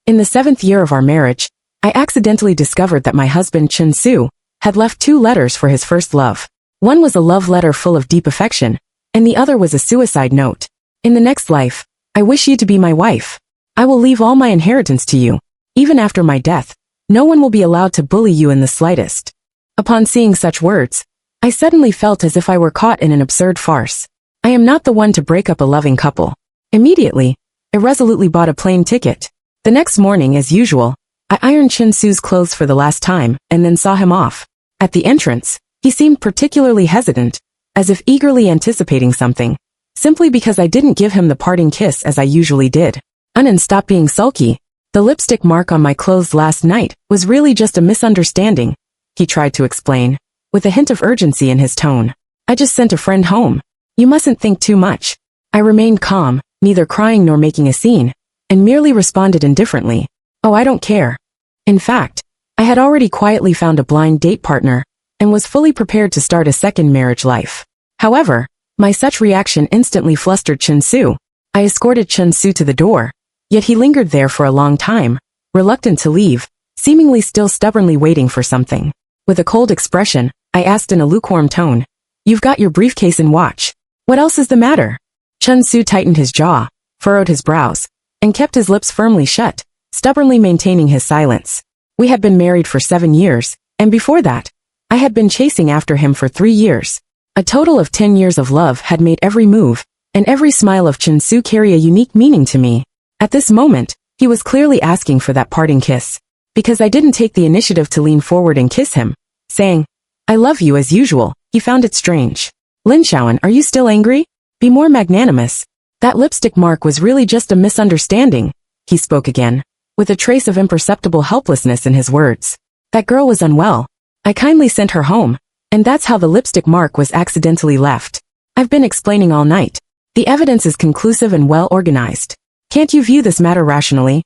In the 7th year of our marriage, I accidentally discovered that my husband Chun Soo had left 2 letters for his first love. One was a love letter full of deep affection, and the other was a suicide note. In the next life, I wish you to be my wife. I will leave all my inheritance to you. Even after my death, no one will be allowed to bully you in the slightest. Upon seeing such words, I suddenly felt as if I were caught in an absurd farce. I am not the one to break up a loving couple. Immediately, I resolutely bought a plane ticket. The next morning, as usual, I ironed Chun Soo's clothes for the last time and then saw him off. At the entrance, he seemed particularly hesitant, as if eagerly anticipating something, simply because I didn't give him the parting kiss as I usually did. Anon, stop being sulky. The lipstick mark on my clothes last night was really just a misunderstanding, he tried to explain, with a hint of urgency in his tone. I just sent a friend home. You mustn't think too much. I remained calm, neither crying nor making a scene, and merely responded indifferently. Oh, I don't care. In fact, I had already quietly found a blind date partner, and was fully prepared to start a second marriage life. However, my such reaction instantly flustered Chun Soo. I escorted Chun Soo to the door, yet he lingered there for a long time, reluctant to leave, seemingly still stubbornly waiting for something. With a cold expression, I asked in a lukewarm tone, "You've got your briefcase and watch. What else is the matter?" Chun Soo tightened his jaw, furrowed his brows, and kept his lips firmly shut, stubbornly maintaining his silence. We had been married for 7 years, and before that, I had been chasing after him for 3 years. A total of 10 years of love had made every move, and every smile of Chun Soo carry a unique meaning to me. At this moment, he was clearly asking for that parting kiss, because I didn't take the initiative to lean forward and kiss him, saying, "I love you," as usual. He found it strange. "Lin Shaoan, are you still angry? Be more magnanimous. That lipstick mark was really just a misunderstanding," he spoke again, with a trace of imperceptible helplessness in his words. "That girl was unwell. I kindly sent her home, and that's how the lipstick mark was accidentally left. I've been explaining all night. The evidence is conclusive and well organized. Can't you view this matter rationally?"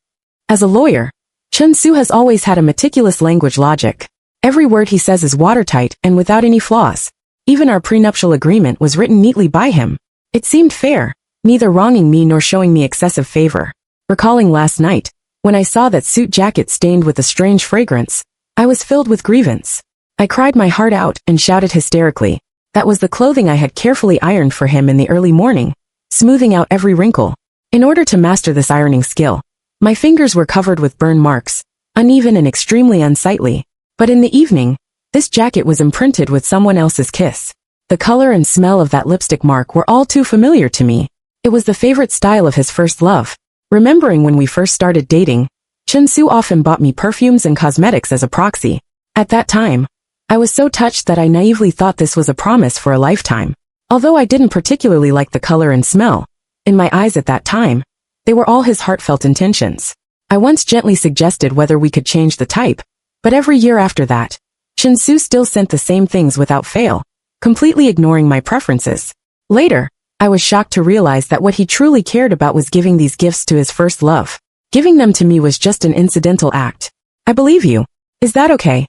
As a lawyer, Chun Soo has always had a meticulous language logic. Every word he says is watertight and without any flaws. Even our prenuptial agreement was written neatly by him. It seemed fair, neither wronging me nor showing me excessive favor. Recalling last night, when I saw that suit jacket stained with a strange fragrance, I was filled with grievance. I cried my heart out and shouted hysterically. That was the clothing I had carefully ironed for him in the early morning, smoothing out every wrinkle. In order to master this ironing skill, my fingers were covered with burn marks, uneven and extremely unsightly. But in the evening, this jacket was imprinted with someone else's kiss. The color and smell of that lipstick mark were all too familiar to me. It was the favorite style of his first love. Remembering when we first started dating, Chun Soo often bought me perfumes and cosmetics as a proxy. At that time, I was so touched that I naively thought this was a promise for a lifetime. Although I didn't particularly like the color and smell, in my eyes at that time, they were all his heartfelt intentions. I once gently suggested whether we could change the type, but every year after that, Chun Soo still sent the same things without fail, completely ignoring my preferences. Later, I was shocked to realize that what he truly cared about was giving these gifts to his first love. Giving them to me was just an incidental act. I believe you. Is that okay?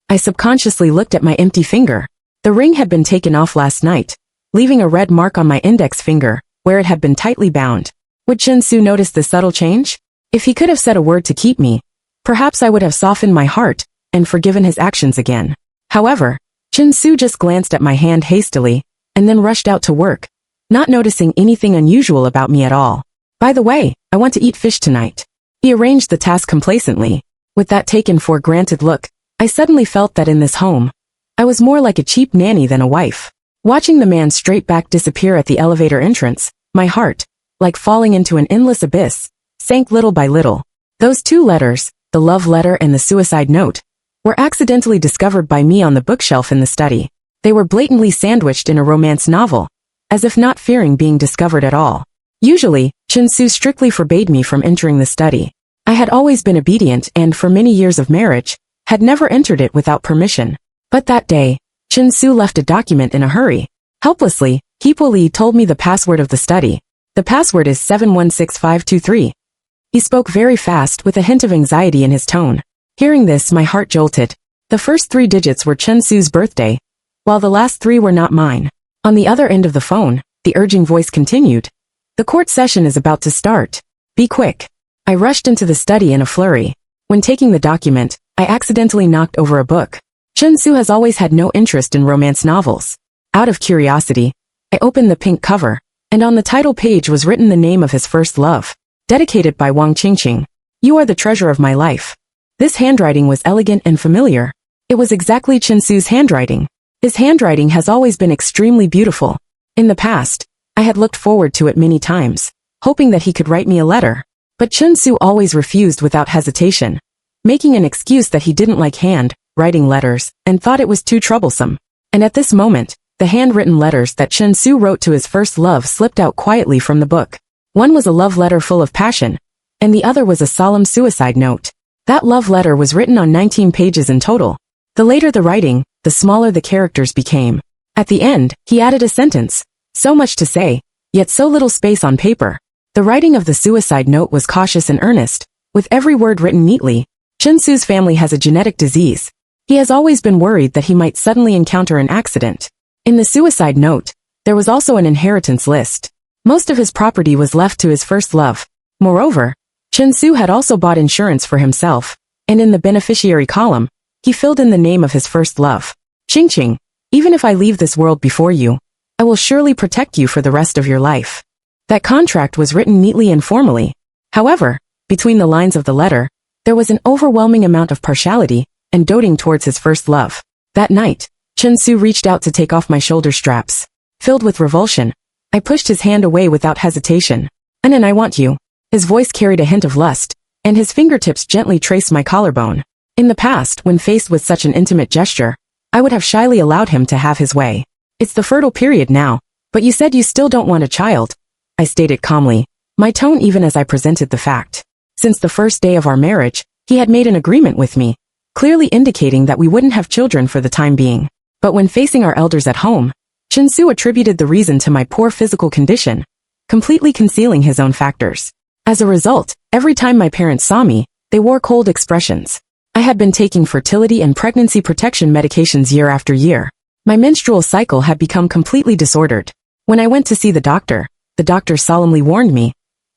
I subconsciously looked at my empty finger. The ring had been taken off last night, leaving a red mark on my index finger, where it had been tightly bound. Would Chun Soo notice the subtle change? If he could have said a word to keep me, perhaps I would have softened my heart and forgiven his actions again. However, Chun Soo just glanced at my hand hastily, and then rushed out to work, not noticing anything unusual about me at all. By the way, I want to eat fish tonight. He arranged the task complacently. With that taken for granted look, I suddenly felt that in this home, I was more like a cheap nanny than a wife. Watching the man straight back disappear at the elevator entrance, my heart, like falling into an endless abyss, sank little by little. Those 2 letters, the love letter and the suicide note, were accidentally discovered by me on the bookshelf in the study. They were blatantly sandwiched in a romance novel, as if not fearing being discovered at all. Usually, Chun Soo strictly forbade me from entering the study. I had always been obedient and, for many years of marriage, had never entered it without permission. But that day, Chun Soo left a document in a hurry. Helplessly, Kipo Lee told me the password of the study. The password is 716523. He spoke very fast with a hint of anxiety in his tone. Hearing this, my heart jolted. The first 3 digits were Chun Soo's birthday, while the last 3 were not mine. On the other end of the phone, the urging voice continued. The court session is about to start. Be quick. I rushed into the study in a flurry. When taking the document, I accidentally knocked over a book. Chun-Soo has always had no interest in romance novels. Out of curiosity, I opened the pink cover, and on the title page was written the name of his first love. Dedicated by Wang Qingqing. You are the treasure of my life. This handwriting was elegant and familiar. It was exactly Chun-Soo's handwriting. His handwriting has always been extremely beautiful. In the past, I had looked forward to it many times, hoping that he could write me a letter. But Chun-Soo always refused without hesitation, making an excuse that he didn't like writing letters, and thought it was too troublesome. And at this moment, the handwritten letters that Chun-Soo wrote to his first love slipped out quietly from the book. One was a love letter full of passion, and the other was a solemn suicide note. That love letter was written on 19 pages in total. The later the writing, the smaller the characters became. At the end, he added a sentence. So much to say, yet so little space on paper. The writing of the suicide note was cautious and earnest, with every word written neatly. Chun-Soo's family has a genetic disease. He has always been worried that he might suddenly encounter an accident. In the suicide note, there was also an inheritance list. Most of his property was left to his first love. Moreover, Chun-Soo had also bought insurance for himself, and in the beneficiary column, he filled in the name of his first love. Qingqing, even if I leave this world before you, I will surely protect you for the rest of your life. That contract was written neatly and formally. However, between the lines of the letter, there was an overwhelming amount of partiality and doting towards his first love. That night, Chun-Soo reached out to take off my shoulder straps. Filled with revulsion, I pushed his hand away without hesitation. Anon, I want you. His voice carried a hint of lust, and his fingertips gently traced my collarbone. In the past, when faced with such an intimate gesture, I would have shyly allowed him to have his way. It's the fertile period now, but you said you still don't want a child. I stated calmly, my tone even as I presented the fact. Since the first day of our marriage, he had made an agreement with me, clearly indicating that we wouldn't have children for the time being. But when facing our elders at home, Chun-Soo attributed the reason to my poor physical condition, completely concealing his own factors. As a result, every time my parents saw me, they wore cold expressions. I had been taking fertility and pregnancy protection medications year after year. My menstrual cycle had become completely disordered. When I went to see the doctor solemnly warned me,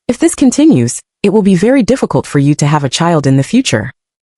if this continues, it will be very difficult for you to have a child in the future.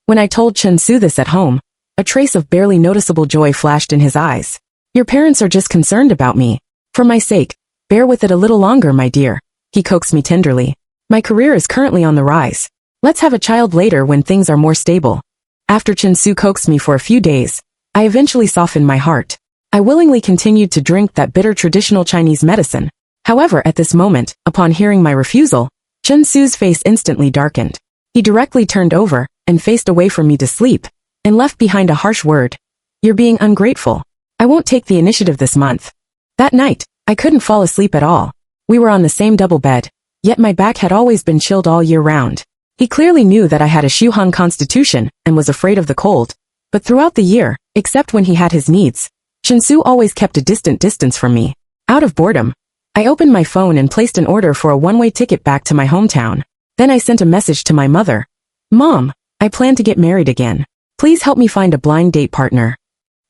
When I told Chun-Soo this at home, a trace of barely noticeable joy flashed in his eyes. Your parents are just concerned about me. For my sake, bear with it a little longer, my dear. He coaxed me tenderly. My career is currently on the rise. Let's have a child later when things are more stable. After Chun-Soo coaxed me for a few days, I eventually softened my heart. I willingly continued to drink that bitter traditional Chinese medicine. However, at this moment, upon hearing my refusal, Chun-Soo's face instantly darkened. He directly turned over and faced away from me to sleep, and left behind a harsh word. You're being ungrateful. I won't take the initiative this month. That night, I couldn't fall asleep at all. We were on the same double bed, yet my back had always been chilled all year round. He clearly knew that I had a Shuhan constitution and was afraid of the cold. But throughout the year, except when he had his needs, Chun-Soo always kept a distant distance from me. Out of boredom, I opened my phone and placed an order for a one-way ticket back to my hometown. Then I sent a message to my mother. Mom, I plan to get married again. Please help me find a blind date partner.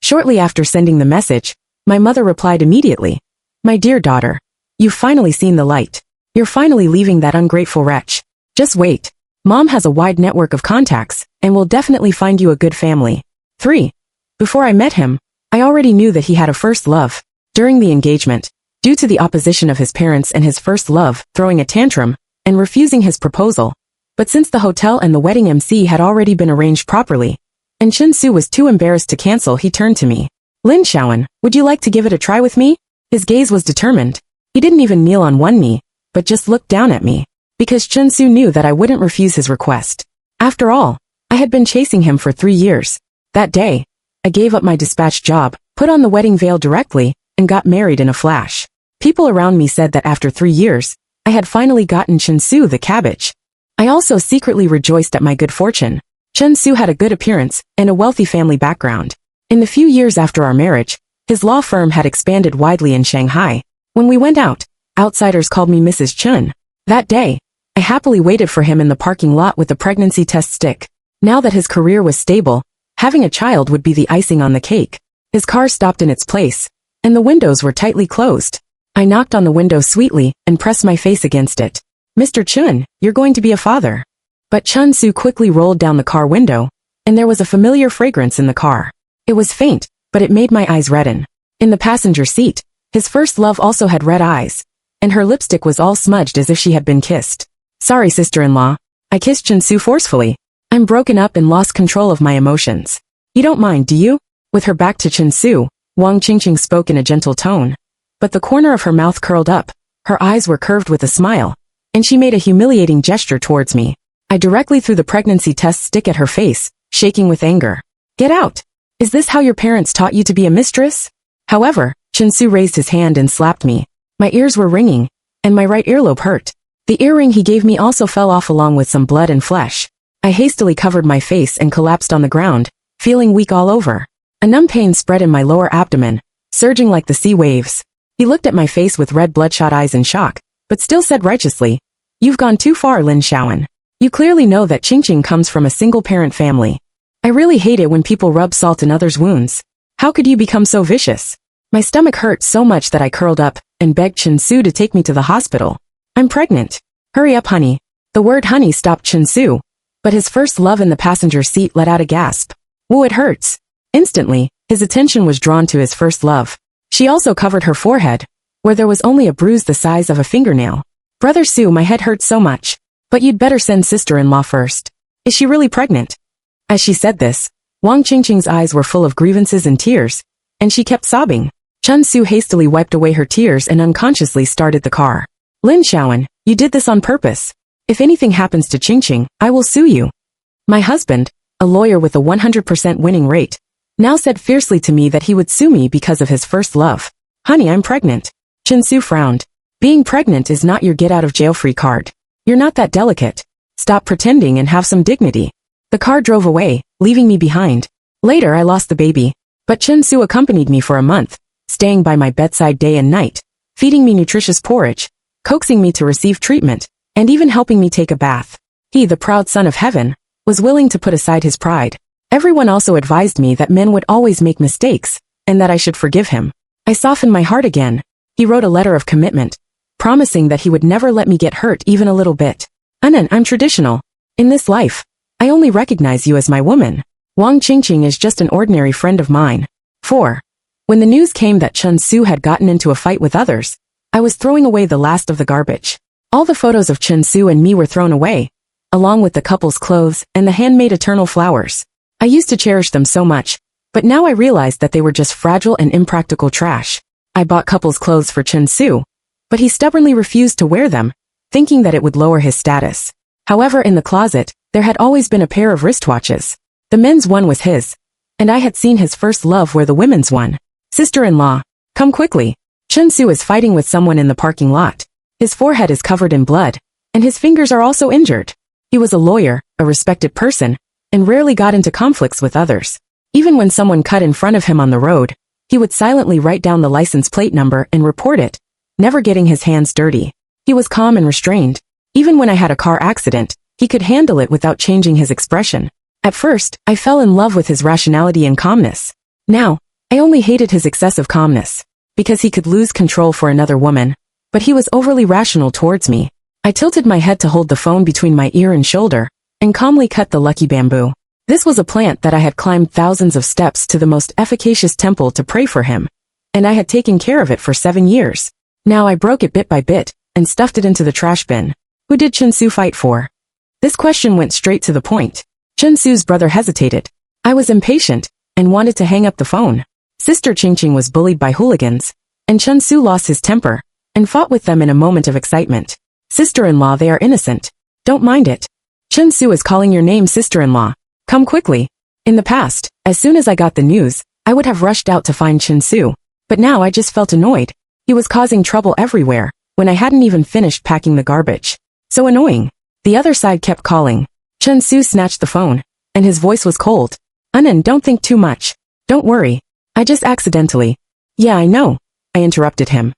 Shortly after sending the message, my mother replied immediately. My dear daughter, you've finally seen the light. You're finally leaving that ungrateful wretch. Just wait. Mom has a wide network of contacts, and will definitely find you a good family. 3. Before I met him, I already knew that he had a first love. During the engagement, due to the opposition of his parents and his first love throwing a tantrum and refusing his proposal, but since the hotel and the wedding MC had already been arranged properly, and Chun-Soo was too embarrassed to cancel, he turned to me. Lin Shaoan, would you like to give it a try with me? His gaze was determined. He didn't even kneel on one knee, but just looked down at me, because Chun-Soo knew that I wouldn't refuse his request. After all, I had been chasing him for 3 years. That day, I gave up my dispatch job, put on the wedding veil directly, and got married in a flash. People around me said that after 3 years, I had finally gotten Chun-Soo the cabbage. I also secretly rejoiced at my good fortune. Chun-Soo had a good appearance and a wealthy family background. In the few years after our marriage, his law firm had expanded widely in Shanghai. When we went out, outsiders called me Mrs. Chun. That day, I happily waited for him in the parking lot with the pregnancy test stick. Now that his career was stable, having a child would be the icing on the cake. His car stopped in its place, and the windows were tightly closed. I knocked on the window sweetly and pressed my face against it. Mr. Chun, you're going to be a father. But Chun-Soo quickly rolled down the car window, and there was a familiar fragrance in the car. It was faint, but it made my eyes redden. In the passenger seat, his first love also had red eyes, and her lipstick was all smudged as if she had been kissed. Sorry, sister-in-law. I kissed Chun-Soo forcefully. I'm broken up and lost control of my emotions. You don't mind, do you? With her back to Chun-Soo, Wang Qingqing spoke in a gentle tone. But the corner of her mouth curled up, her eyes were curved with a smile, and she made a humiliating gesture towards me. I directly threw the pregnancy test stick at her face, shaking with anger. Get out! Is this how your parents taught you to be a mistress? However, Chun-Soo raised his hand and slapped me. My ears were ringing, and my right earlobe hurt. The earring he gave me also fell off along with some blood and flesh. I hastily covered my face and collapsed on the ground, feeling weak all over. A numb pain spread in my lower abdomen, surging like the sea waves. He looked at my face with red bloodshot eyes in shock, but still said righteously, "You've gone too far, Lin Shaoan. You clearly know that Qingqing comes from a single-parent family. I really hate it when people rub salt in others' wounds. How could you become so vicious?" My stomach hurt so much that I curled up and begged Chun-Soo to take me to the hospital. I'm pregnant. Hurry up, honey. The word honey stopped Chun-Soo, but his first love in the passenger seat let out a gasp. Whoa, it hurts. Instantly, his attention was drawn to his first love. She also covered her forehead, where there was only a bruise the size of a fingernail. Brother Sue, my head hurts so much. But you'd better send sister-in-law first. Is she really pregnant? As she said this, Wang Qingqing's eyes were full of grievances and tears, and she kept sobbing. Chun-Soo hastily wiped away her tears and unconsciously started the car. Lin Shaoan, you did this on purpose. If anything happens to Qingqing, I will sue you. My husband, a lawyer with a 100% winning rate, now said fiercely to me that he would sue me because of his first love. Honey, I'm pregnant. Chun-Soo frowned. Being pregnant is not your get-out-of-jail-free card. You're not that delicate. Stop pretending and have some dignity. The car drove away, leaving me behind. Later I lost the baby, but Chun-Soo accompanied me for a month, staying by my bedside day and night, feeding me nutritious porridge, coaxing me to receive treatment, and even helping me take a bath. He, the proud son of heaven, was willing to put aside his pride. Everyone also advised me that men would always make mistakes, and that I should forgive him. I softened my heart again. He wrote a letter of commitment, promising that he would never let me get hurt even a little bit. Anon, I'm traditional. In this life, I only recognize you as my woman. Wang Qingqing is just an ordinary friend of mine. 4. When the news came that Chun-Soo had gotten into a fight with others, I was throwing away the last of the garbage. All the photos of Chun-Soo and me were thrown away, along with the couple's clothes and the handmade eternal flowers. I used to cherish them so much, but now I realized that they were just fragile and impractical trash. I bought couple's clothes for Chun-Soo, but he stubbornly refused to wear them, thinking that it would lower his status. However, in the closet, there had always been a pair of wristwatches. The men's one was his, and I had seen his first love wear the women's one. Sister-in-law, come quickly. Chun-Soo is fighting with someone in the parking lot. His forehead is covered in blood, and his fingers are also injured. He was a lawyer, a respected person, and rarely got into conflicts with others. Even when someone cut in front of him on the road, he would silently write down the license plate number and report it, never getting his hands dirty. He was calm and restrained. Even when I had a car accident, he could handle it without changing his expression. At first, I fell in love with his rationality and calmness. Now, I only hated his excessive calmness, because he could lose control for another woman, but he was overly rational towards me. I tilted my head to hold the phone between my ear and shoulder, and calmly cut the lucky bamboo. This was a plant that I had climbed thousands of steps to the most efficacious temple to pray for him, and I had taken care of it for 7 years. Now I broke it bit by bit, and stuffed it into the trash bin. Who did Chun-Soo fight for? This question went straight to the point. Chun-Soo's brother hesitated. I was impatient, and wanted to hang up the phone. Sister Qingqing was bullied by hooligans, and Chun-Soo lost his temper, and fought with them in a moment of excitement. Sister-in-law, they are innocent. Don't mind it. Chun-Soo is calling your name, sister-in-law. Come quickly. In the past, as soon as I got the news, I would have rushed out to find Chun-Soo, but now I just felt annoyed. He was causing trouble everywhere, when I hadn't even finished packing the garbage. So annoying. The other side kept calling. Chun-Soo snatched the phone, and his voice was cold. Anon, don't think too much. Don't worry. I just accidentally. Yeah, I know. I interrupted him.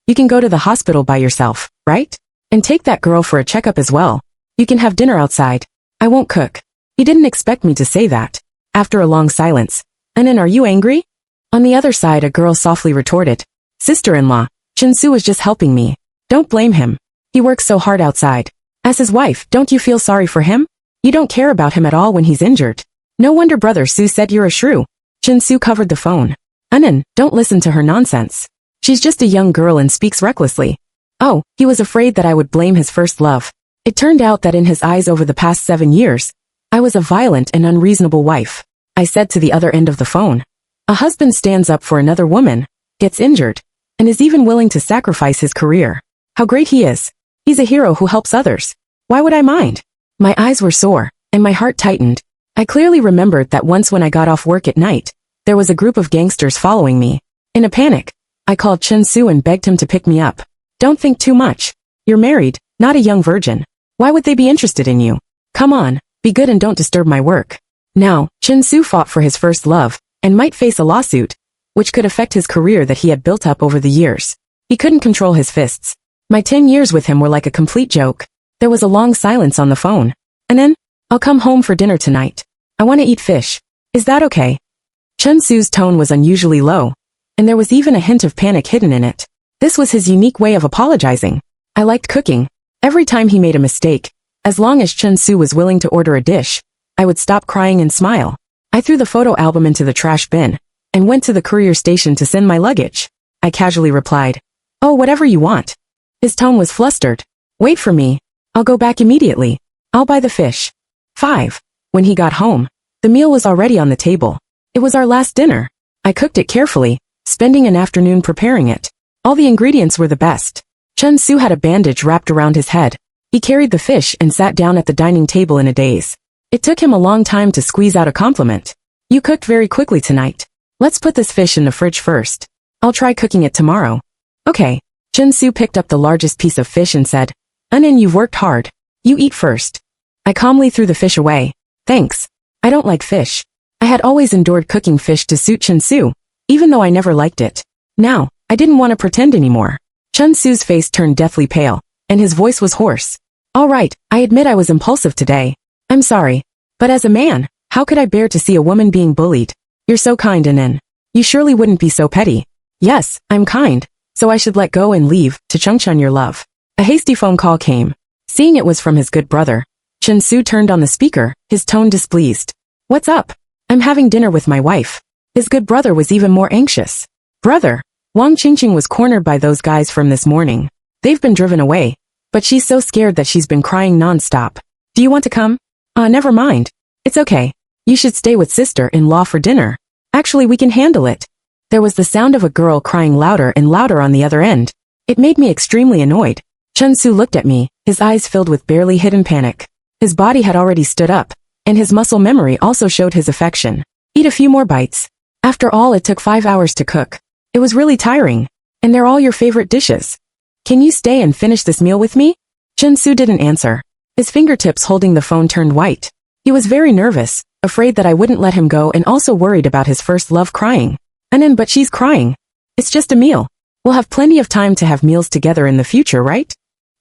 You can go to the hospital by yourself, right? And take that girl for a checkup as well. You can have dinner outside. I won't cook. He didn't expect me to say that. After a long silence. Anon, are you angry? On the other side, a girl softly retorted. Sister-in-law, Chun-Soo was just helping me. Don't blame him. He works so hard outside. As his wife, don't you feel sorry for him? You don't care about him at all when he's injured. No wonder Brother Sue said you're a shrew. Chin-Soo covered the phone. Anon, don't listen to her nonsense. She's just a young girl and speaks recklessly. Oh, he was afraid that I would blame his first love. It turned out that in his eyes over the past 7 years, I was a violent and unreasonable wife. I said to the other end of the phone. A husband stands up for another woman, gets injured, and is even willing to sacrifice his career. How great he is. He's a hero who helps others. Why would I mind? My eyes were sore, and my heart tightened. I clearly remembered that once when I got off work at night, there was a group of gangsters following me. In a panic, I called Chin-Soo and begged him to pick me up. Don't think too much. You're married, not a young virgin. Why would they be interested in you? Come on, be good and don't disturb my work. Now, Chin-Soo fought for his first love, and might face a lawsuit, which could affect his career that he had built up over the years. He couldn't control his fists. My 10 years with him were like a complete joke. There was a long silence on the phone. And then, I'll come home for dinner tonight. I want to eat fish. Is that okay? Chin-Soo's tone was unusually low, and there was even a hint of panic hidden in it. This was his unique way of apologizing. I liked cooking. Every time he made a mistake, as long as Chin-Soo was willing to order a dish, I would stop crying and smile. I threw the photo album into the trash bin, and went to the courier station to send my luggage. I casually replied, "Oh, whatever you want." His tone was flustered. "Wait for me. I'll go back immediately. I'll buy the fish." 5. When he got home, the meal was already on the table. It was our last dinner. I cooked it carefully, spending an afternoon preparing it. All the ingredients were the best. Chin-Soo had a bandage wrapped around his head. He carried the fish and sat down at the dining table in a daze. It took him a long time to squeeze out a compliment. "You cooked very quickly tonight. Let's put this fish in the fridge first. I'll try cooking it tomorrow." "Okay." Chin-Soo picked up the largest piece of fish and said, "Anon, you've worked hard. You eat first." I calmly threw the fish away. "Thanks. I don't like fish." I had always endured cooking fish to suit Chin-Soo, even though I never liked it. Now, I didn't want to pretend anymore. Chin-Soo's face turned deathly pale, and his voice was hoarse. "All right, I admit I was impulsive today. I'm sorry. But as a man, how could I bear to see a woman being bullied? You're so kind, Anon. You surely wouldn't be so petty." "Yes, I'm kind, so I should let go and leave, to Chungchun your love." A hasty phone call came. Seeing it was from his good brother, Chin-Soo turned on the speaker, his tone displeased. "What's up?" "I'm having dinner with my wife." His good brother was even more anxious. "Brother, Wang Qingqing was cornered by those guys from this morning. They've been driven away, but she's so scared that she's been crying non-stop. Do you want to come?" Never mind. It's okay. You should stay with sister-in-law for dinner. Actually, we can handle it." There was the sound of a girl crying louder and louder on the other end. It made me extremely annoyed. Chin-Soo looked at me, his eyes filled with barely hidden panic. His body had already stood up, and his muscle memory also showed his affection. "Eat a few more bites. After all, it took 5 hours to cook. It was really tiring. And they're all your favorite dishes. Can you stay and finish this meal with me?" Chin-Soo didn't answer. His fingertips holding the phone turned white. He was very nervous, afraid that I wouldn't let him go and also worried about his first love crying. "Anon, but she's crying. It's just a meal. We'll have plenty of time to have meals together in the future, right?"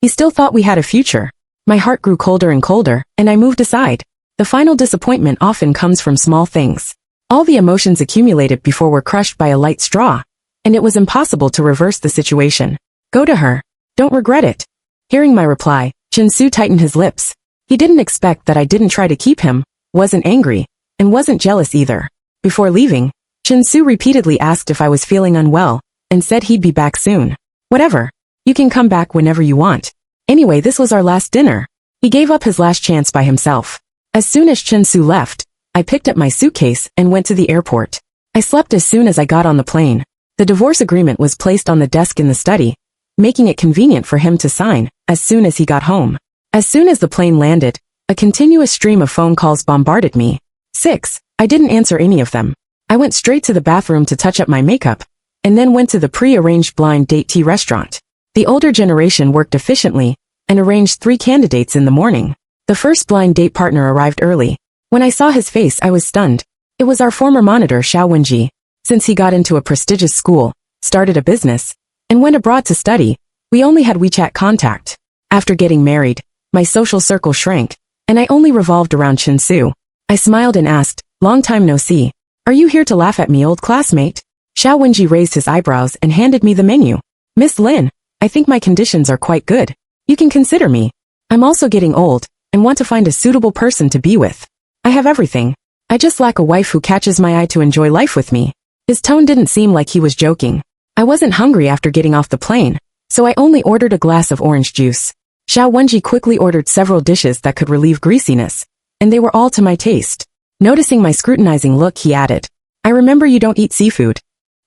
He still thought we had a future. My heart grew colder and colder, and I moved aside. The final disappointment often comes from small things. All the emotions accumulated before were crushed by a light straw, and it was impossible to reverse the situation. "Go to her. Don't regret it." Hearing my reply, Chin-Soo tightened his lips. He didn't expect that I didn't try to keep him, wasn't angry, and wasn't jealous either. Before leaving, Chin-Soo repeatedly asked if I was feeling unwell, and said he'd be back soon. "Whatever. You can come back whenever you want. Anyway, this was our last dinner." He gave up his last chance by himself. As soon as Chin-Soo left, I picked up my suitcase and went to the airport. I slept as soon as I got on the plane. The divorce agreement was placed on the desk in the study, making it convenient for him to sign as soon as he got home. As soon as the plane landed, a continuous stream of phone calls bombarded me. 6. I didn't answer any of them. I went straight to the bathroom to touch up my makeup, and then went to the pre-arranged blind date tea restaurant. The older generation worked efficiently and arranged 3 candidates in the morning. The first blind date partner arrived early. When I saw his face, I was stunned. It was our former monitor, Xiao Wenji. Since he got into a prestigious school, started a business, and went abroad to study, we only had WeChat contact. After getting married, my social circle shrank, and I only revolved around Chin-Soo. I smiled and asked, "Long time no see. Are you here to laugh at me, old classmate?" Xiao Wenji raised his eyebrows and handed me the menu. "Miss Lin, I think my conditions are quite good. You can consider me. I'm also getting old, and want to find a suitable person to be with. I have everything. I just lack a wife who catches my eye to enjoy life with me. His tone didn't seem like he was joking. I wasn't hungry after getting off the plane, so I only ordered a glass of orange juice. Xiao Wenji quickly ordered several dishes that could relieve greasiness, and they were all to my taste. Noticing my scrutinizing look, he added, I remember you don't eat seafood.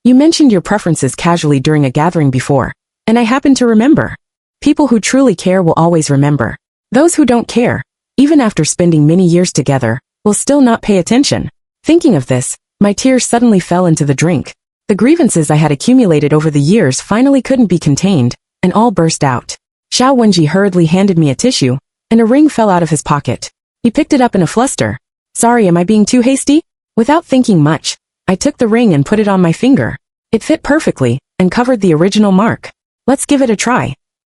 You mentioned your preferences casually during a gathering before, and I happen to remember. People who truly care will always remember. Those who don't care, even after spending many years together, will still not pay attention. Thinking of this, my tears suddenly fell into the drink. The grievances I had accumulated over the years finally couldn't be contained, and all burst out. Xiao Wenji hurriedly handed me a tissue, and a ring fell out of his pocket. He picked it up in a fluster. Sorry, am I being too hasty? Without thinking much, I took the ring and put it on my finger. It fit perfectly, and covered the original mark. Let's give it a try.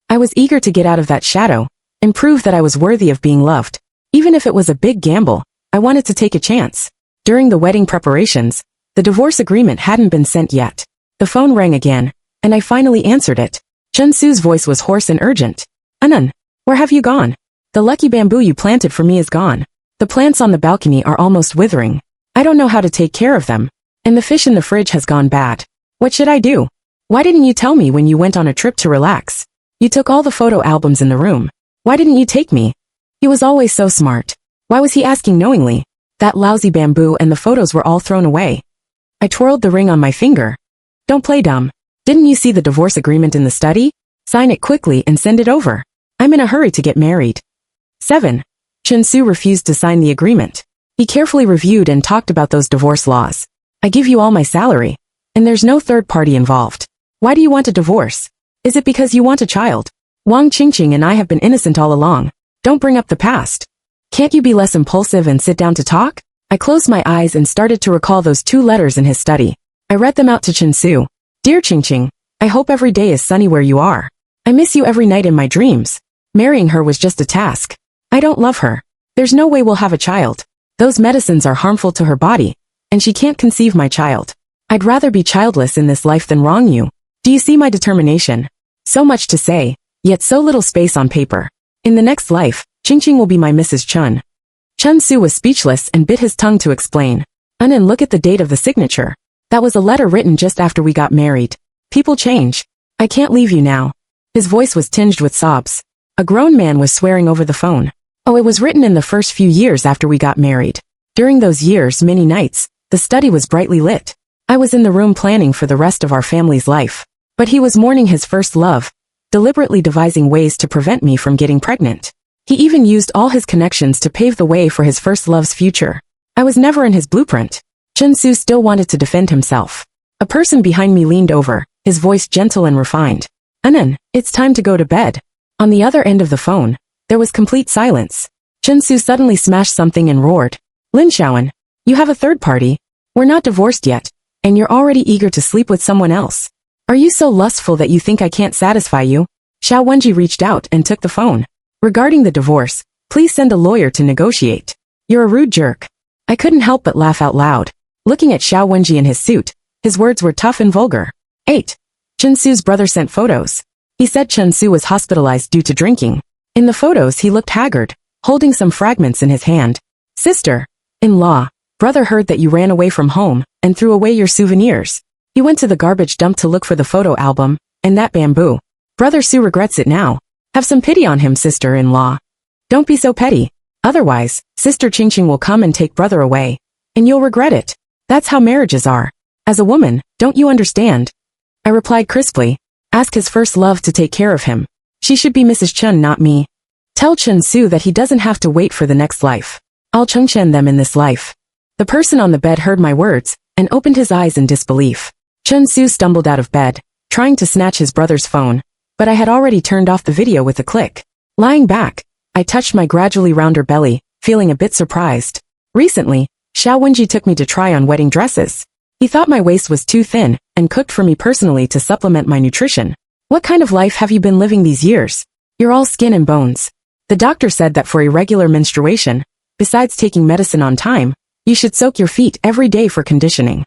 I was eager to get out of that shadow, and prove that I was worthy of being loved. Even if it was a big gamble, I wanted to take a chance. During the wedding preparations, the divorce agreement hadn't been sent yet. The phone rang again, and I finally answered it. Chen Su's voice was hoarse and urgent. Anon, where have you gone? The lucky bamboo you planted for me is gone. The plants on the balcony are almost withering. I don't know how to take care of them. And the fish in the fridge has gone bad. What should I do? Why didn't you tell me when you went on a trip to relax? You took all the photo albums in the room. Why didn't you take me? He was always so smart. Why was he asking knowingly? That lousy bamboo and the photos were all thrown away. I twirled the ring on my finger. Don't play dumb. Didn't you see the divorce agreement in the study? Sign it quickly and send it over. I'm in a hurry to get married. 7. Chen Su refused to sign the agreement. He carefully reviewed and talked about those divorce laws. I give you all my salary, and there's no third party involved. Why do you want a divorce? Is it because you want a child? Wang Qingqing and I have been innocent all along. Don't bring up the past. Can't you be less impulsive and sit down to talk? I closed my eyes and started to recall those 2 letters in his study. I read them out to Chen Su. Dear Qingqing, I hope every day is sunny where you are. I miss you every night in my dreams. Marrying her was just a task. I don't love her. There's no way we'll have a child. Those medicines are harmful to her body, and she can't conceive my child. I'd rather be childless in this life than wrong you. Do you see my determination? So much to say, yet so little space on paper. In the next life, Qingqing will be my Mrs. Chen. Chen Su was speechless and bit his tongue to explain. Anon, look at the date of the signature. That was a letter written just after we got married. People change. I can't leave you now. His voice was tinged with sobs. A grown man was swearing over the phone. Oh, it was written in the first few years after we got married. During those years, many nights, the study was brightly lit. I was in the room planning for the rest of our family's life. But he was mourning his first love, deliberately devising ways to prevent me from getting pregnant. He even used all his connections to pave the way for his first love's future. I was never in his blueprint. Chen Su still wanted to defend himself. A person behind me leaned over, his voice gentle and refined. Anon, it's time to go to bed. On the other end of the phone, there was complete silence. Chen Su suddenly smashed something and roared. Lin Xiaoan, you have a third party. We're not divorced yet, and you're already eager to sleep with someone else. Are you so lustful that you think I can't satisfy you? Xiao Wenji reached out and took the phone. Regarding the divorce, please send a lawyer to negotiate. You're a rude jerk. I couldn't help but laugh out loud. Looking at Xiao Wenji in his suit, his words were tough and vulgar. 8. Chen Su's brother sent photos. He said Chen Su was hospitalized due to drinking. In the photos he looked haggard, holding some fragments in his hand. Sister-in-law, brother heard that you ran away from home and threw away your souvenirs. He went to the garbage dump to look for the photo album, and that bamboo. Brother Su regrets it now. Have some pity on him, sister-in-law. Don't be so petty. Otherwise, Sister Qingqing will come and take brother away, and you'll regret it. That's how marriages are. As a woman, don't you understand? I replied crisply. Ask his first love to take care of him. She should be Mrs. Chen, not me. Tell Chen Su that he doesn't have to wait for the next life. I'll Chengchen them in this life. The person on the bed heard my words, and opened his eyes in disbelief. Chen Su stumbled out of bed, trying to snatch his brother's phone, but I had already turned off the video with a click. Lying back, I touched my gradually rounder belly, feeling a bit surprised. Recently, Xiao Wenji took me to try on wedding dresses. He thought my waist was too thin, and cooked for me personally to supplement my nutrition. What kind of life have you been living these years? You're all skin and bones. The doctor said that for irregular menstruation, besides taking medicine on time, you should soak your feet every day for conditioning.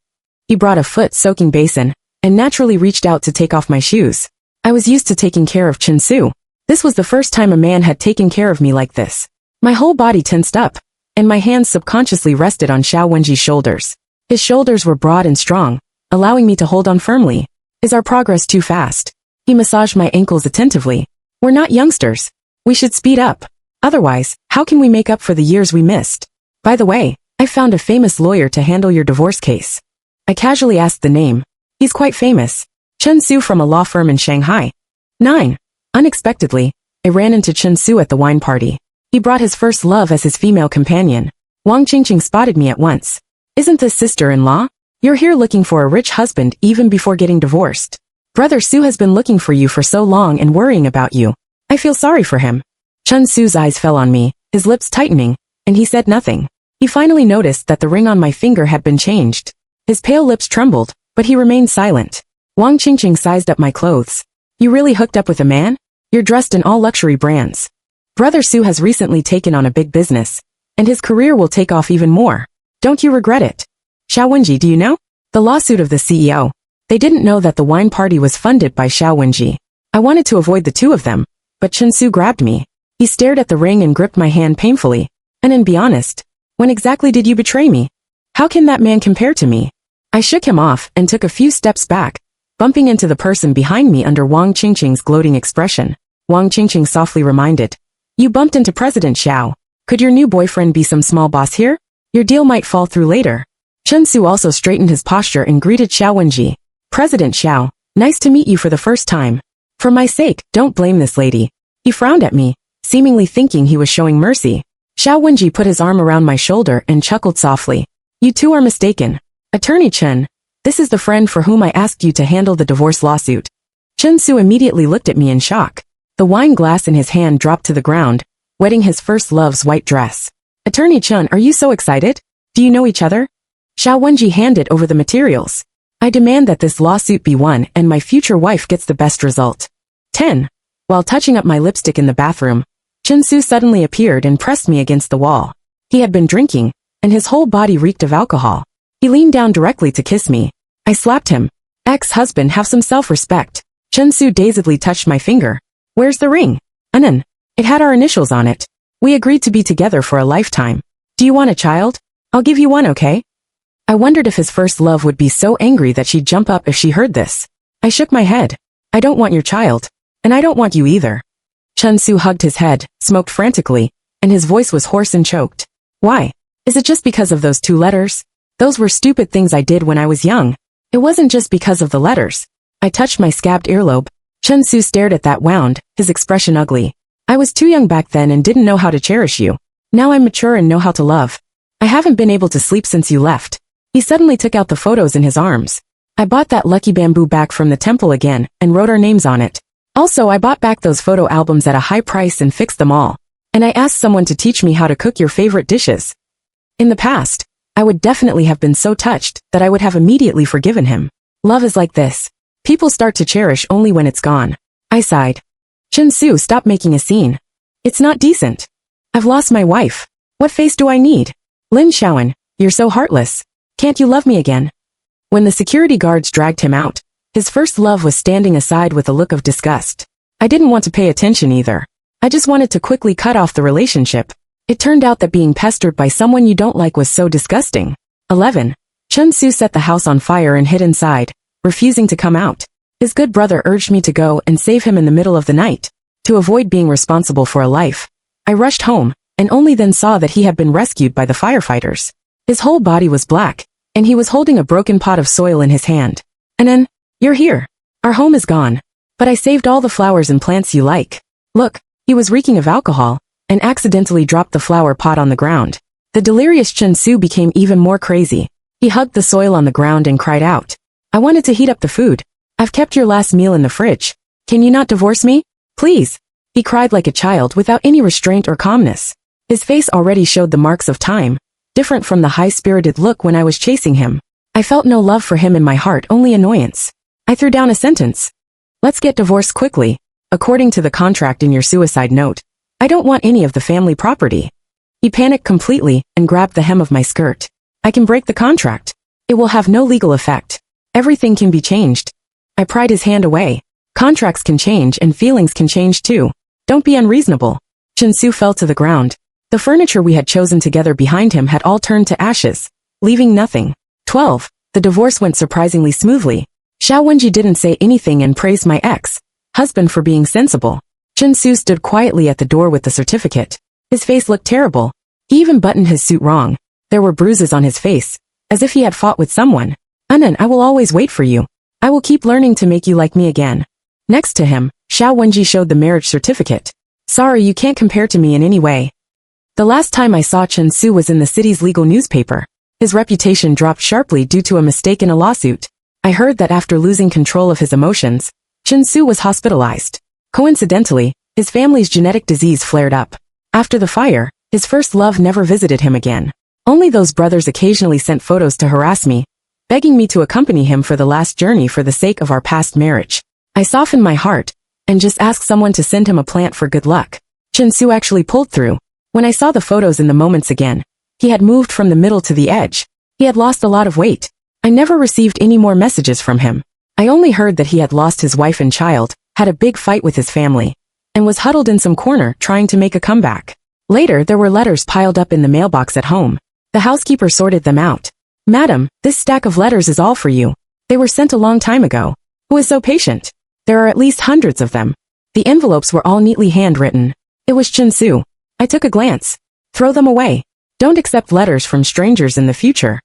He brought a foot-soaking basin, and naturally reached out to take off my shoes. I was used to taking care of Chen Su. This was the first time a man had taken care of me like this. My whole body tensed up, and my hands subconsciously rested on Xiao Wenji's shoulders. His shoulders were broad and strong, allowing me to hold on firmly. Is our progress too fast? He massaged my ankles attentively. We're not youngsters. We should speed up. Otherwise, how can we make up for the years we missed? By the way, I found a famous lawyer to handle your divorce case. I casually asked the name. He's quite famous. Chen Su from a law firm in Shanghai. 9. Unexpectedly, I ran into Chen Su at the wine party. He brought his first love as his female companion. Wang Qingqing spotted me at once. Isn't this sister-in-law? You're here looking for a rich husband even before getting divorced. Brother Su has been looking for you for so long and worrying about you. I feel sorry for him. Chen Su's eyes fell on me, his lips tightening, and he said nothing. He finally noticed that the ring on my finger had been changed. His pale lips trembled, but he remained silent. Wang Qingqing sized up my clothes. You really hooked up with a man? You're dressed in all luxury brands. Brother Su has recently taken on a big business, and his career will take off even more. Don't you regret it? Xiao Wenji, do you know? The lawsuit of the CEO. They didn't know that the wine party was funded by Xiao Wenji. I wanted to avoid the two of them, but Chen Su grabbed me. He stared at the ring and gripped my hand painfully. And then be honest, when exactly did you betray me? How can that man compare to me? I shook him off and took a few steps back, bumping into the person behind me under Wang Qingqing's gloating expression. Wang Qingqing softly reminded. You bumped into President Xiao. Could your new boyfriend be some small boss here? Your deal might fall through later. Chen Su also straightened his posture and greeted Xiao Wenji. President Xiao, nice to meet you for the first time. For my sake, don't blame this lady. He frowned at me, seemingly thinking he was showing mercy. Xiao Wenji put his arm around my shoulder and chuckled softly. You two are mistaken. Attorney Chen, this is the friend for whom I asked you to handle the divorce lawsuit. Chen Su immediately looked at me in shock. The wine glass in his hand dropped to the ground, wetting his first love's white dress. Attorney Chen, are you so excited? Do you know each other? Xiao Wenji handed over the materials. I demand that this lawsuit be won and my future wife gets the best result. 10. While touching up my lipstick in the bathroom, Chen Su suddenly appeared and pressed me against the wall. He had been drinking, and his whole body reeked of alcohol. He leaned down directly to kiss me. I slapped him. Ex-husband, have some self-respect. Chen Su dazedly touched my finger. Where's the ring? Anon. It had our initials on it. We agreed to be together for a lifetime. Do you want a child? I'll give you one, okay? I wondered if his first love would be so angry that she'd jump up if she heard this. I shook my head. I don't want your child. And I don't want you either. Chen Su hugged his head, smoked frantically, and his voice was hoarse and choked. Why? Is it just because of those 2 letters? Those were stupid things I did when I was young. It wasn't just because of the letters. I touched my scabbed earlobe. Chen Su stared at that wound, his expression ugly. I was too young back then and didn't know how to cherish you. Now I'm mature and know how to love. I haven't been able to sleep since you left. He suddenly took out the photos in his arms. I bought that lucky bamboo back from the temple again and wrote our names on it. Also, I bought back those photo albums at a high price and fixed them all. And I asked someone to teach me how to cook your favorite dishes. In the past, I would definitely have been so touched that I would have immediately forgiven him. Love is like this. People start to cherish only when it's gone. I sighed. Chen Su, stop making a scene. It's not decent. I've lost my wife. What face do I need? Lin Xiaoan, you're so heartless. Can't you love me again? When the security guards dragged him out, his first love was standing aside with a look of disgust. I didn't want to pay attention either. I just wanted to quickly cut off the relationship. It turned out that being pestered by someone you don't like was so disgusting. 11. Chen Su set the house on fire and hid inside, refusing to come out. His good brother urged me to go and save him in the middle of the night. To avoid being responsible for a life, I rushed home, and only then saw that he had been rescued by the firefighters. His whole body was black, and he was holding a broken pot of soil in his hand. Anon, you're here. Our home is gone. But I saved all the flowers and plants you like. Look, he was reeking of alcohol, and accidentally dropped the flower pot on the ground. The delirious Chen Su became even more crazy. He hugged the soil on the ground and cried out. I wanted to heat up the food. I've kept your last meal in the fridge. Can you not divorce me? Please. He cried like a child without any restraint or calmness. His face already showed the marks of time, different from the high-spirited look when I was chasing him. I felt no love for him in my heart, only annoyance. I threw down a sentence. Let's get divorced quickly. According to the contract in your suicide note, I don't want any of the family property. He panicked completely and grabbed the hem of my skirt. I can break the contract. It will have no legal effect. Everything can be changed. I pried his hand away. Contracts can change and feelings can change too. Don't be unreasonable. Chen Su fell to the ground. The furniture we had chosen together behind him had all turned to ashes, leaving nothing. 12. The divorce went surprisingly smoothly. Xiao Wenji didn't say anything and praised my ex-husband for being sensible. Chen Su stood quietly at the door with the certificate. His face looked terrible. He even buttoned his suit wrong. There were bruises on his face, as if he had fought with someone. Anon, I will always wait for you. I will keep learning to make you like me again. Next to him, Xiao Wenji showed the marriage certificate. Sorry, you can't compare to me in any way. The last time I saw Chen Su was in the city's legal newspaper. His reputation dropped sharply due to a mistake in a lawsuit. I heard that after losing control of his emotions, Chen Su was hospitalized. Coincidentally, his family's genetic disease flared up. After the fire, his first love never visited him again. Only those brothers occasionally sent photos to harass me, begging me to accompany him for the last journey for the sake of our past marriage. I softened my heart, and just asked someone to send him a plant for good luck. Chen Su actually pulled through. When I saw the photos in the moments again, he had moved from the middle to the edge. He had lost a lot of weight. I never received any more messages from him. I only heard that he had lost his wife and child, had a big fight with his family, and was huddled in some corner trying to make a comeback. Later, there were letters piled up in the mailbox at home. The housekeeper sorted them out. Madam, this stack of letters is all for you. They were sent a long time ago. Who is so patient? There are at least hundreds of them. The envelopes were all neatly handwritten. It was Chen Su. I took a glance. Throw them away. Don't accept letters from strangers in the future.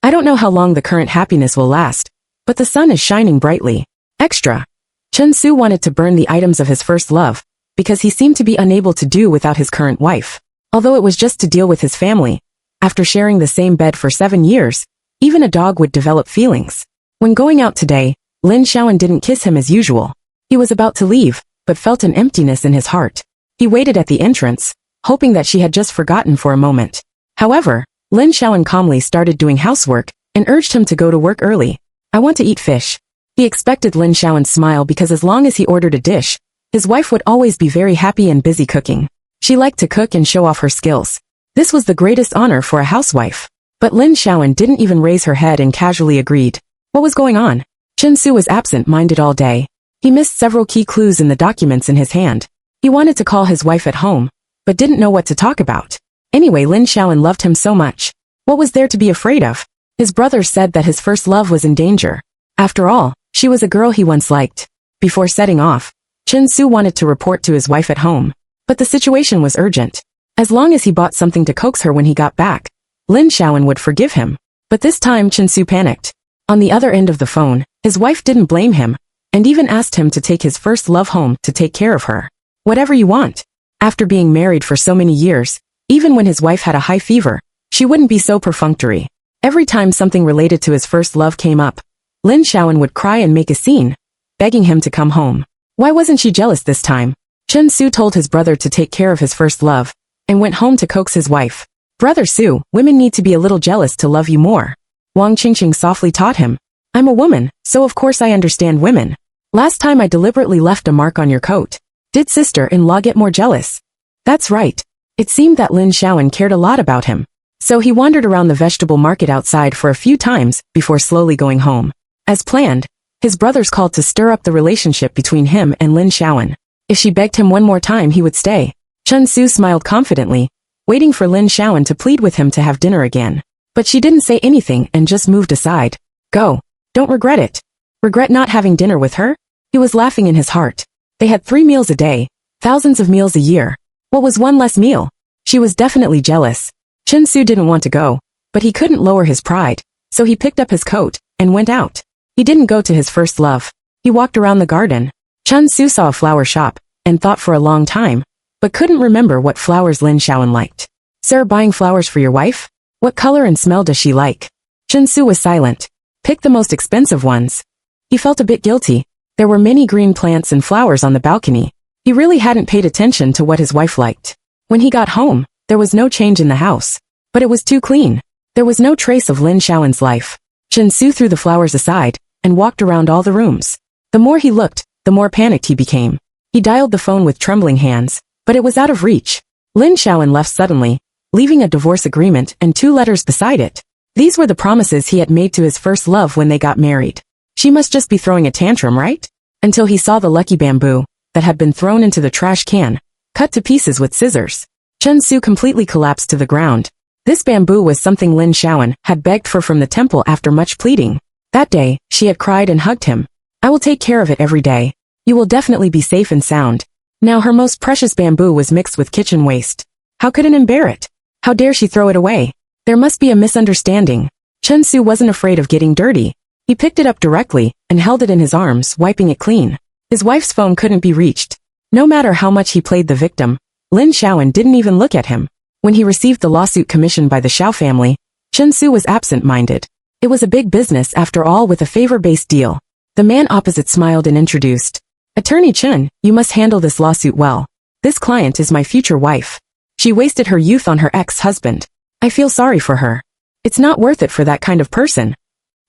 I don't know how long the current happiness will last, but the sun is shining brightly. Extra. Chen Su wanted to burn the items of his first love, because he seemed to be unable to do without his current wife. Although it was just to deal with his family. After sharing the same bed for 7 years, even a dog would develop feelings. When going out today, Lin Xiaoan didn't kiss him as usual. He was about to leave, but felt an emptiness in his heart. He waited at the entrance, hoping that she had just forgotten for a moment. However, Lin Xiaoan calmly started doing housework and urged him to go to work early. I want to eat fish. He expected Lin Xiaoan's smile because as long as he ordered a dish, his wife would always be very happy and busy cooking. She liked to cook and show off her skills. This was the greatest honor for a housewife. But Lin Xiaoan didn't even raise her head and casually agreed. What was going on? Chen Su was absent-minded all day. He missed several key clues in the documents in his hand. He wanted to call his wife at home, but didn't know what to talk about. Anyway, Lin Xiaoan loved him so much. What was there to be afraid of? His brother said that his first love was in danger. After all, she was a girl he once liked. Before setting off, Chen Su wanted to report to his wife at home. But the situation was urgent. As long as he bought something to coax her when he got back, Lin Xiaoan would forgive him. But this time Chen Su panicked. On the other end of the phone, his wife didn't blame him, and even asked him to take his first love home to take care of her. Whatever you want. After being married for so many years, even when his wife had a high fever, she wouldn't be so perfunctory. Every time something related to his first love came up, Lin Xiaoan would cry and make a scene, begging him to come home. Why wasn't she jealous this time? Chen Su told his brother to take care of his first love, and went home to coax his wife. Brother Su, women need to be a little jealous to love you more. Wang Qingqing softly taught him. I'm a woman, so of course I understand women. Last time I deliberately left a mark on your coat. Did sister-in-law get more jealous? That's right. It seemed that Lin Xiaoan cared a lot about him. So he wandered around the vegetable market outside for a few times before slowly going home. As planned, his brothers called to stir up the relationship between him and Lin Xiaoan. If she begged him one more time he would stay. Chen Su smiled confidently, waiting for Lin Xiaoan to plead with him to have dinner again. But she didn't say anything and just moved aside. Go. Don't regret it. Regret not having dinner with her? He was laughing in his heart. They had 3 meals a day, thousands of meals a year. What was one less meal? She was definitely jealous. Chen Su didn't want to go, but he couldn't lower his pride, so he picked up his coat and went out. He didn't go to his first love. He walked around the garden. Chen Su saw a flower shop and thought for a long time, but couldn't remember what flowers Lin Xiaoan liked. Sir, buying flowers for your wife? What color and smell does she like? Chen Su was silent. Pick the most expensive ones. He felt a bit guilty. There were many green plants and flowers on the balcony. He really hadn't paid attention to what his wife liked. When he got home, there was no change in the house. But it was too clean. There was no trace of Lin Xiaoan's life. Chen Su threw the flowers aside and walked around all the rooms. The more he looked, the more panicked he became. He dialed the phone with trembling hands, but it was out of reach. Lin Xiaoan left suddenly, leaving a divorce agreement and 2 letters beside it. These were the promises he had made to his first love when they got married. She must just be throwing a tantrum, right? Until he saw the lucky bamboo that had been thrown into the trash can, cut to pieces with scissors. Chen Su completely collapsed to the ground. This bamboo was something Lin Xiaoan had begged for from the temple after much pleading. That day, she had cried and hugged him. I will take care of it every day. You will definitely be safe and sound. Now her most precious bamboo was mixed with kitchen waste. How could Anon bear it? How dare she throw it away? There must be a misunderstanding. Chen Su wasn't afraid of getting dirty. He picked it up directly and held it in his arms, wiping it clean. His wife's phone couldn't be reached. No matter how much he played the victim, Lin Xiaoan didn't even look at him. When he received the lawsuit commissioned by the Xiao family, Chen Su was absent-minded. It was a big business after all with a favor-based deal. The man opposite smiled and introduced. Attorney Chen, you must handle this lawsuit well. This client is my future wife. She wasted her youth on her ex-husband. I feel sorry for her. It's not worth it for that kind of person.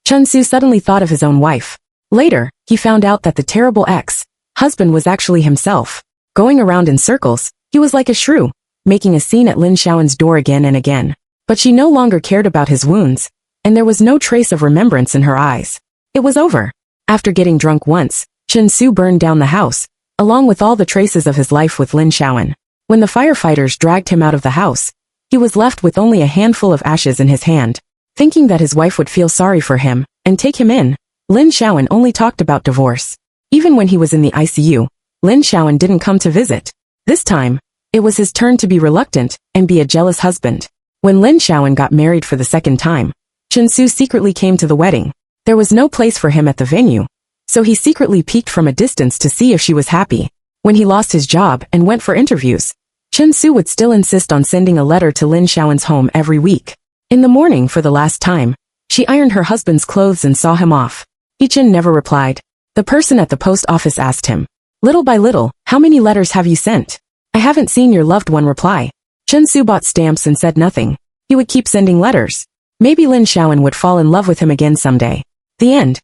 Chen Su suddenly thought of his own wife. Later, he found out that the terrible ex-husband was actually himself. Going around in circles, he was like a shrew, making a scene at Lin Xiaoan's door again and again. But she no longer cared about his wounds, and there was no trace of remembrance in her eyes. It was over. After getting drunk once, Chen Su burned down the house, along with all the traces of his life with Lin Xiaoan. When the firefighters dragged him out of the house, he was left with only a handful of ashes in his hand. Thinking that his wife would feel sorry for him and take him in, Lin Xiaoan only talked about divorce. Even when he was in the ICU, Lin Xiaoan didn't come to visit. This time, it was his turn to be reluctant and be a jealous husband. When Lin Xiaoan got married for the second time, Chen Su secretly came to the wedding. There was no place for him at the venue, so he secretly peeked from a distance to see if she was happy. When he lost his job and went for interviews, Chen Su would still insist on sending a letter to Lin Xiaoan's home every week. In the morning for the last time, she ironed her husband's clothes and saw him off. Chen never replied. The person at the post office asked him, little by little, how many letters have you sent? I haven't seen your loved one reply. Chen Su bought stamps and said nothing. He would keep sending letters. Maybe Lin Xiaoan would fall in love with him again someday. The end.